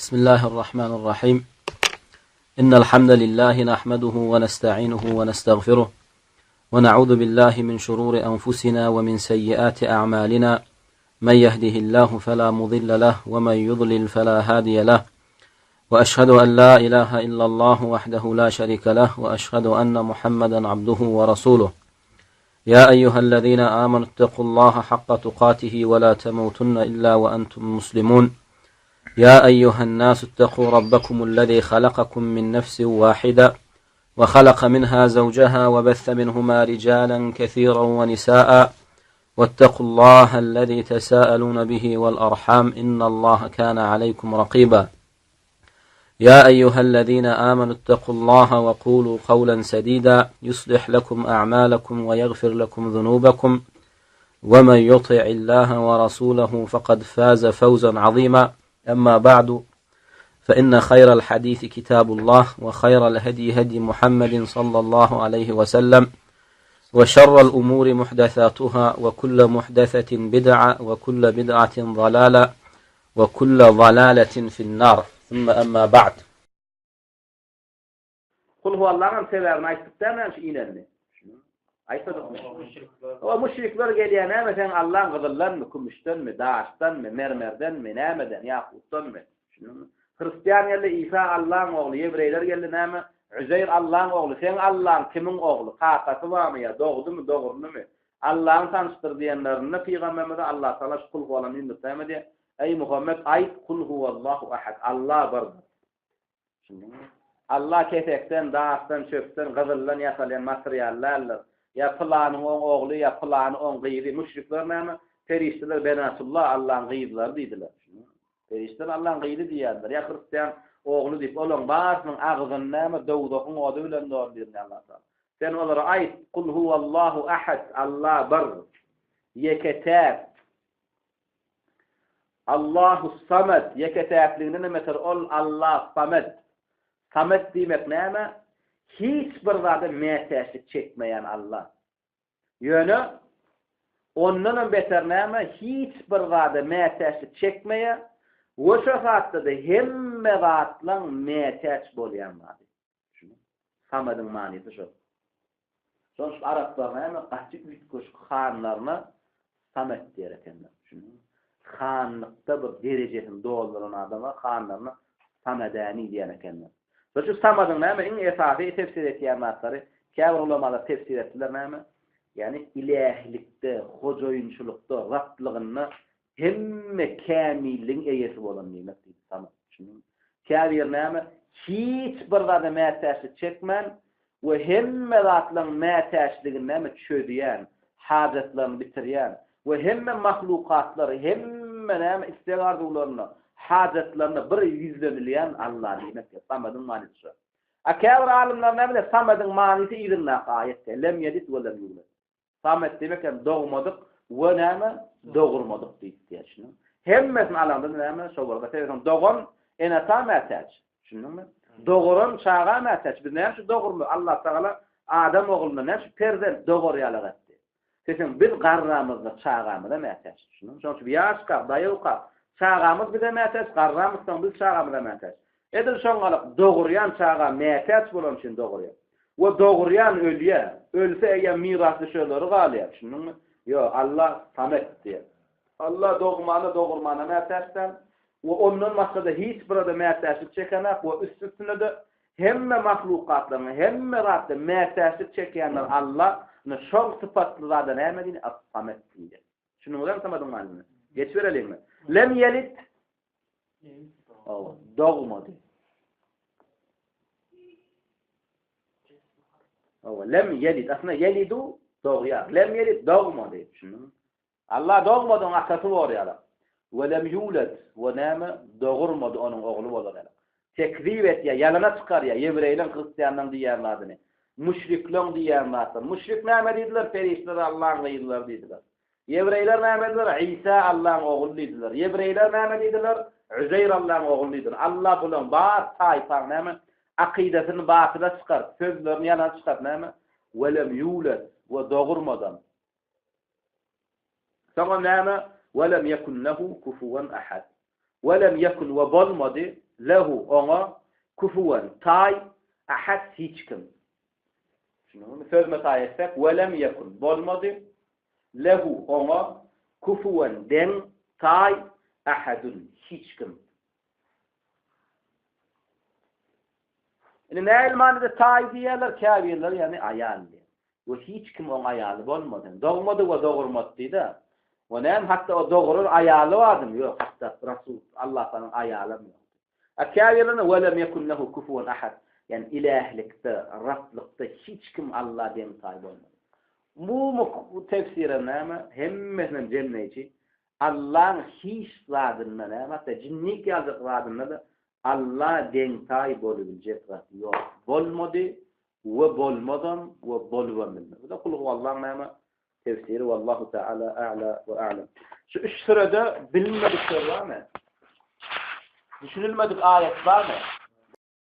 بسم الله الرحمن الرحيم. إن الحمد لله نحمده ونستعينه ونستغفره ونعوذ بالله من شرور أنفسنا ومن سيئات أعمالنا. من يهده الله فلا مضل له ومن يضلل فلا هادي له، وأشهد أن لا إله إلا الله وحده لا شريك له، وأشهد أن محمدا عبده ورسوله. يا أيها الذين آمنوا اتقوا الله حق تقاته ولا تموتن إلا وأنتم مسلمون. يا أيها الناس اتقوا ربكم الذي خلقكم من نفس واحدة وخلق منها زوجها وبث منهما رجالا كثيرا ونساء، واتقوا الله الذي تساءلون به والأرحام إن الله كان عليكم رقيبا. يا أيها الذين آمنوا اتقوا الله وقولوا قولا سديدا يصلح لكم أعمالكم ويغفر لكم ذنوبكم، ومن يطع الله ورسوله فقد فاز فوزا عظيما. أما بعد، فإن خير الحديث كتاب الله، وخير الهدي هدي محمد صلى الله عليه وسلم، وشر الأمور محدثاتها، وكل محدثة بدعة، وكل بدعة ضلالة، وكل ضلالة في النار. ثم أما بعد. قل هو Allah'ın severini ayttıktan şu inanni. Aytadık mı? O müşrikler geliyor näme sen Allah'ın kızıllan mı, kumuştan mı, daştan mı, mermerden mi, nämeden, yakuttan mı? Hristiyan geldi İsa Allah'ın oğlu, Yevreyler geldi näme? Üzeyr Allah'ın oğlu. Sen Allah'ın kimin oğlu? Hakikati var mı ya? Doğdu mu, doğurdu mu? Allah'ın tanıştır diyenlerine Peygamberimize Allah Teala kul huvallahu indirdi diye. Ey Muhammed ayt kul huvallahu ahad. Allah vardır. Allah ketekten, dağıstan, çöpten, gızıllan yasalayan materyallerler. Ya planın on oğlu, ya planın on gıyri. Müşrikler näme? Ferişteler benatullah Allah'ın gıyrileri deydiler. Ferişteler Allah'ın gıyri diýerler. Ya Hristiyan oğlu deyip, olan barsının ağzın näme? Dowdokun odu bilen doğru diýerler Allah Taala. Sen olara ayt, kul huvallahu ahad, Allah bir. Yeketek. Allahu samet. Yeketekliğine nemeter ol Allah samet. Samet diýmek näme? Hiç bir zada mätäşlik çekmeyen Allah. Ýöne ondan beter näme? Hiç bir zada mätäşlik çekmeýe, o şahatda da hemme zatlaň mätäç bolýan zat. Samadyň manyny şu. Şoň Araplar näme? Gaçyk ütköş hanlaryna samet diýer ekenler. Hanlykda bir derejesini dolduran adama hanlaryna samadani diýen ekenler. Şu samadyň näme? Iň esasy tefsir etýän matlary, käbir ulamalar tefsir etdiler näme? Yani ilahlikde, hojoýunçulukda, Rablygyny hemme kämilliň eýesi bolan nimet diýip samad. Käbir näme? Hiç bir zada mätäşlik çekmen we hemme zatlaryň mätäşligini näme çödýän, hajatlaryny bitirýän we hemme mahlukatlary, hemme näme istegardyklaryny, hajatlaryny bir yüzlenilýän Allah diýmek samadyň manyşy. Akär alimler näme samadyň manyşy ýerine aýetde lem yedit we lem yulad. Samet demek doğmadyk we näme doğurmadyk diýýär. Hemmesini alamda näme şowurga telefon doğun ene tamätäç. Şunuňmy? Doğuran çağa mätäç. Bir näme doğurmy? Allah Taala Adam ogluny näme perzent doğurýalyk etdi. Sesin bir garramyzda çağamyda mätäç. Şonuň bir ýaşka, daýylka çağamyz bir de mätäç, garramyzdan bir çağamyda mätäç. Edil şoňalyk doğuryan çağa mätäç bolan üçin doğurýar. O doğuryan ölýär. Ölse eýer mirasy şöleri galýar. Şunuňmy? Yo, Allah samet diýer. Allah doğmany doğurmana mätäçden we ondan maksada hiç bir adam mätäçlik çekenek we üstüne de hemme mahlukatlaryň, hemme zatda mätäçlik çekýänler Allah şol sıfatly zada näme diýen? As-samet diýer. Şunu bilen samadyň manyny. Geç berelimi? Lem yelit. Doğmadı. Lem yelit. Aslında yelidu doğýar. Lem yelit doğmadı. Şunu. Allah doğmadyň akasy bar ýaly. Ve lem yulad ve näme doğurmady onuň ogly bolar. Tekzip etýär, ýalana çykarýar. Ýewreýler, Hristiýanlaryň diýerlaryny. Müşrikler diýerler. Müşrik näme diýdiler? Ferişteler Allah'ın gıyırlar diýdiler. Ýewreýler näme diýdiler? İsa Allah'ın ogly diýdiler. Ýewreýler näme diýdiler? Üzeyr Allah'ın ogly diýdiler. Allah bilen bar taýpan näme? Akidasyny batyla çykar, sözlerini ýalana çykar näme? Ve lem yulad ve doğurmadan. Sonra näme? Ve lem yekun lehu kufuwan ahad. Ve lem yekun ve bolmady lehu ona kufuven tay ahad hiç kim. Şunu sözme tayyesek ve lem yekun bolmadı lehu ona kufuven den tay ahadun hiç kim. Yani ne ilmanıda tay diyorlar, kâviyeler yani ayal diye. Ve hiç kim onun ayalı bolmadı. Doğmadı ve doğurmadı da. Ve nem hatta o doğurur ayalı vardı mı? Yok hatta Resul Allah'tan ayalı mı? Kâviyelerine ve lem yekun lehu kufuven ahad. Yani ilahlikte, Rablıkta hiç kim Allah diye tay bolmadı. Bu tefsire näme hemmesinin cenneti Allah'ın hiç zadından näme hatta cinnik yazık zadından da Allah den tay bolabilecek zat yok. Bolmadı ve bolmadan ve bolmadan. Bu da kulu Allah'ın näme tefsiri vallahu teala a'la ve a'lam. Şu üç sırada bilinmedik sorular mı? Düşünülmedik ayet var mı?